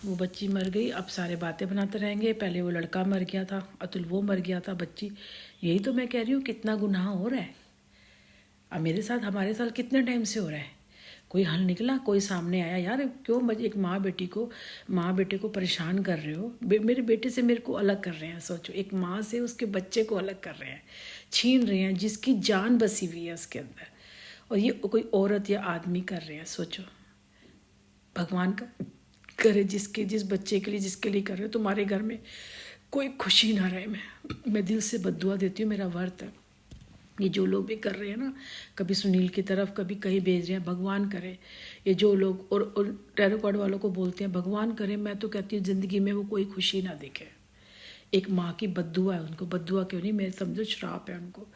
वो बच्ची मर गई, अब सारे बातें बनाते रहेंगे, पहले वो लड़का मर गया था, अतुल वो मर गया था, बच्ची। यही तो मैं कह रही हूँ, कितना गुनाह हो रहा है। अब मेरे साथ, हमारे साथ कितने टाइम से हो रहा है। कोई हल निकला, कोई सामने आया? यार क्यों एक माँ बेटे को परेशान कर रहे हो? मेरे बेटे से मेरे को अलग कर रहे हैं। सोचो, एक माँ से उसके बच्चे को अलग कर रहे हैं, छीन रहे हैं, जिसकी जान बसी हुई है उसके अंदर, और ये कोई औरत या आदमी कर रहे हैं। सोचो, भगवान का करे जिस बच्चे के लिए, जिसके लिए कर रहे हो, तुम्हारे घर में कोई खुशी ना रहे। मैं दिल से बद्दुआ देती हूँ, मेरा व्रत है। ये जो लोग भी कर रहे हैं ना, कभी सुनील की तरफ, कभी कहीं भेज रहे हैं, भगवान करे ये जो लोग, और टैरो कार्ड वालों को बोलते हैं, भगवान करे। मैं तो कहती हूँ ज़िंदगी में वो कोई खुशी ना दिखे। एक माँ की बद्दुआ है उनको, बद्दुआ क्यों नहीं, मेरे समझो श्राप है उनको।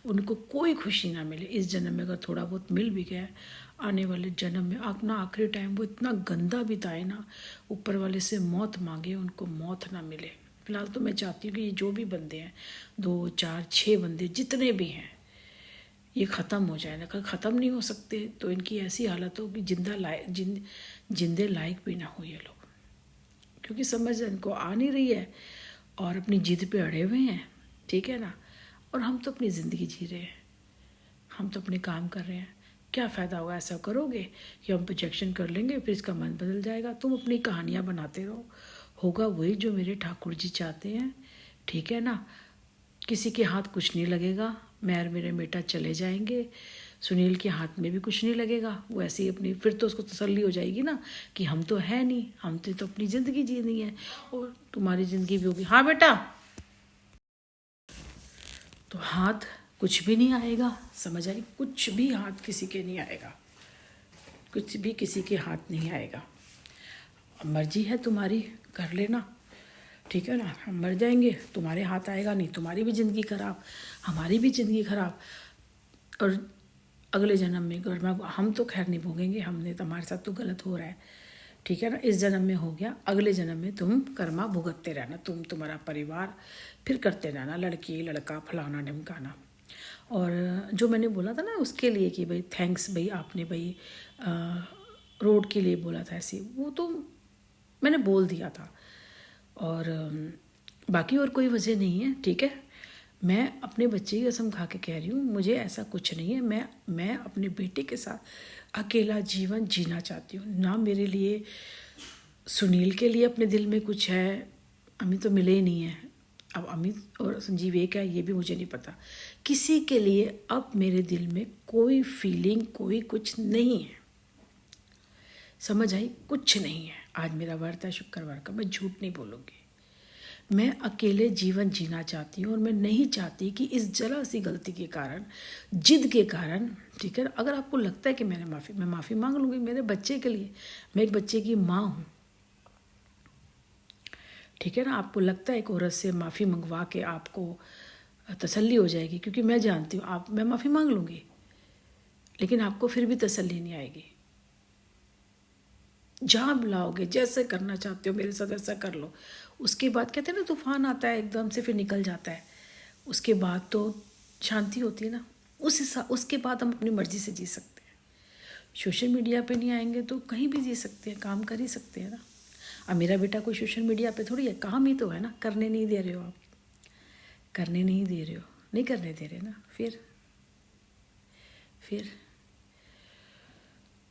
उनको कोई खुशी ना मिले इस जन्म में। अगर थोड़ा बहुत मिल भी गया, आने वाले जन्म में अपना आखिरी टाइम वो इतना गंदा बिताए ना, ऊपर वाले से मौत मांगे, उनको मौत ना मिले। फिलहाल तो मैं चाहती हूँ कि ये जो भी बंदे हैं, 2 4 6 बंदे जितने भी हैं, ये ख़त्म हो जाए ना। अगर ख़त्म नहीं हो सकते तो इनकी ऐसी हालत हो कि जिंदे लायक भी ना हो ये लोग, क्योंकि समझ इनको आ नहीं रही है और अपनी जिद पे अड़े हुए हैं। ठीक है ना। और हम तो अपनी ज़िंदगी जी रहे हैं, हम तो अपने काम कर रहे हैं। क्या फ़ायदा होगा ऐसा करोगे कि हम प्रोजेक्शन कर लेंगे, फिर इसका मन बदल जाएगा। तुम अपनी कहानियाँ बनाते रहो, होगा वही जो मेरे ठाकुर जी चाहते हैं। ठीक है ना। किसी के हाथ कुछ नहीं लगेगा, मैं और मेरे बेटा चले जाएंगे, सुनील के हाथ में भी कुछ नहीं लगेगा। वो ऐसे ही अपनी, फिर तो उसको तसल्ली हो जाएगी ना कि हम तो है नहीं, हम तो अपनी ज़िंदगी जीनी है, और तुम्हारी ज़िंदगी भी होगी। हाँ बेटा, तो हाथ कुछ भी नहीं आएगा, समझ आई? कुछ भी हाथ किसी के नहीं आएगा, कुछ भी किसी के हाथ नहीं आएगा। अब मर्जी है तुम्हारी, कर लेना। ठीक है ना। हम मर जाएंगे, तुम्हारे हाथ आएगा नहीं, तुम्हारी भी ज़िंदगी खराब, हमारी भी ज़िंदगी खराब। और अगले जन्म में कर्मा, हम तो खैर नहीं भोगेंगे, हमने तो, हमारे साथ तो गलत हो रहा है। ठीक है ना। इस जन्म में हो गया, अगले जन्म में तुम कर्मा भुगतते रहना, तुम तुम्हारा परिवार, फिर करते रहना, लड़की लड़का फलाना ढिमकाना। और जो मैंने बोला था ना उसके लिए कि भाई थैंक्स, भाई आपने भाई रोड के लिए बोला था ऐसे, वो तो मैंने बोल दिया था। और बाकी और कोई वजह नहीं है। ठीक है। मैं अपने बच्चे की कसम खा के कह रही हूँ, मुझे ऐसा कुछ नहीं है। मैं अपने बेटे के साथ अकेला जीवन जीना चाहती हूँ ना। मेरे लिए, सुनील के लिए अपने दिल में कुछ है, अमित तो मिले ही नहीं है। अब अमित और संजीव एक है, ये भी मुझे नहीं पता। किसी के लिए अब मेरे दिल में कोई फीलिंग, कोई कुछ नहीं है। समझ आई? कुछ नहीं है। आज मेरा व्रत है शुक्रवार का, मैं झूठ नहीं बोलूँगी। मैं अकेले जीवन जीना चाहती हूँ, और मैं नहीं चाहती कि इस जरा सी गलती के कारण, जिद के कारण, ठीक है, अगर आपको लगता है कि मैं माफ़ी मांग लूँगी मेरे बच्चे के लिए। मैं एक बच्चे की माँ हूँ। ठीक है ना। आपको लगता है एक औरत से माफ़ी मंगवा के आपको तसल्ली हो जाएगी, क्योंकि मैं जानती हूँ मैं माफ़ी मांग लूँगी, लेकिन आपको फिर भी तसल्ली नहीं आएगी। जहाँ बुलाओगे, जैसे करना चाहते हो मेरे साथ ऐसा कर लो। उसके बाद कहते हैं ना, तूफान आता है एकदम से, फिर निकल जाता है। उसके बाद तो शांति होती है ना। उसके बाद हम अपनी मर्ज़ी से जी सकते हैं। सोशल मीडिया पे नहीं आएंगे तो कहीं भी जी सकते हैं, काम कर ही सकते हैं ना। अब मेरा बेटा कोई सोशल मीडिया पे थोड़ी है, काम ही तो है ना। करने नहीं दे रहे हो आप, करने नहीं दे रहे हो, नहीं करने दे रहे ना। फिर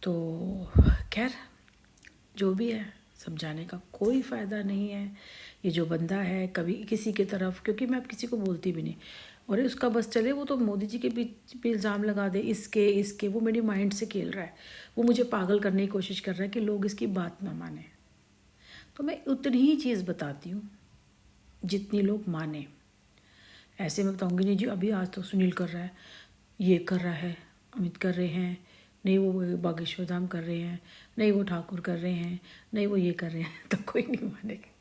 तो खैर, जो भी है, समझाने का कोई फ़ायदा नहीं है। ये जो बंदा है कभी किसी की तरफ, क्योंकि मैं अब किसी को बोलती भी नहीं, और उसका बस चले, वो तो मोदी जी के बीच पे इल्ज़ाम लगा दे, इसके वो मेरी माइंड से खेल रहा है। वो मुझे पागल करने की कोशिश कर रहा है कि लोग इसकी बात ना माने। तो मैं उतनी ही चीज़ बताती हूँ जितनी लोग माने। ऐसे मैं बताऊँगी नहीं जी अभी आज तो सुनील कर रहा है, ये कर रहा है, अमित कर रहे हैं, नहीं वो बागेश्वर धाम कर रहे हैं, नहीं वो ठाकुर कर रहे हैं, नहीं वो ये कर रहे हैं, तो कोई नहीं मानेगा।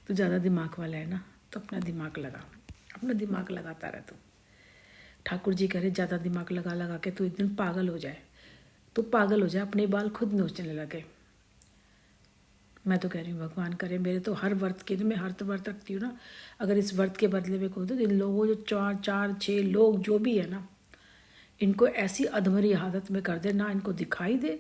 तो ज़्यादा दिमाग वाला है ना, तो अपना दिमाग लगा, अपना दिमाग लगाता रहे। तो ठाकुर जी करे ज़्यादा दिमाग लगा लगा के तो एक दिन पागल हो जाए, तो पागल हो जाए, अपने बाल खुद नोचने लगे। मैं तो कह रही हूँ भगवान करे, मेरे तो हर व्रत के, मैं हर व्रत रखती हूँ ना, अगर इस व्रत के बदले में कहूँ तो इन लोगों जो 4 4 6 लोग जो भी है ना, इनको ऐसी अधमरी हालत में कर दे ना, इनको दिखाई दे